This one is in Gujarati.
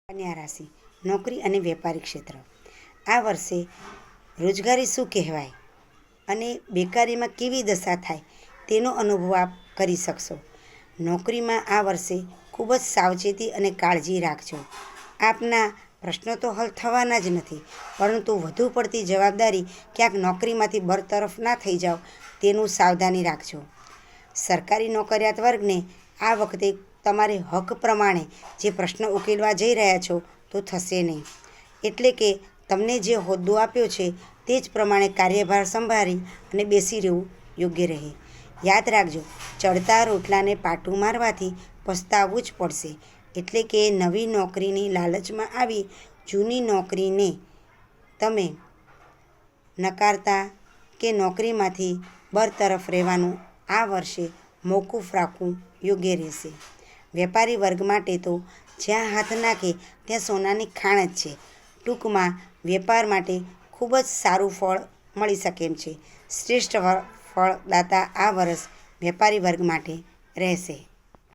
કન્યા રાશિ નોકરી અને વેપારી ક્ષેત્ર. આ વર્ષે રોજગારી શું કહેવાય અને બેકારીમાં કેવી દશા થાય તેનો અનુભવ આપ કરી શકશો. નોકરીમાં આ વર્ષે ખૂબ જ સાવચેતી અને કાળજી રાખજો. આપના પ્રશ્નો તો હલ થવાના જ નથી, પરંતુ વધુ પડતી જવાબદારી ક્યાંક નોકરીમાંથી બરતરફ ના થઈ જાઓ તેનું સાવધાની રાખજો. સરકારી નોકરિયાત વર્ગને આ વખતે તમારે હક પ્રમાણે જે પ્રશ્ન ઉકેલવા જઈ રહ્યા છો તો થશે નહીં. એટલે કે તમને જે હોદ્દો આપ્યો છે તે જ પ્રમાણે કાર્યભાર સંભાળી અને બેસી રહેવું યોગ્ય રહે. યાદ રાખજો, ચડતા રોટલાને પાટું મારવાથી પસ્તાવવું જ પડશે. એટલે કે નવી નોકરીની લાલચમાં આવી જૂની નોકરીને તમે નકારતા કે નોકરીમાંથી બરતરફ રહેવાનું આ વર્ષે મોકૂફ રાખવું યોગ્ય રહેશે. વેપારી વર્ગ માટે તો જ્યાં હાથ નાખે ત્યાં સોનાની ખાણ જ છે. ટૂંકમાં વેપાર માટે ખૂબ જ સારું ફળ મળી શકે એમ છે. શ્રેષ્ઠ ફળદાતા આ વર્ષ વેપારી વર્ગ માટે રહેશે.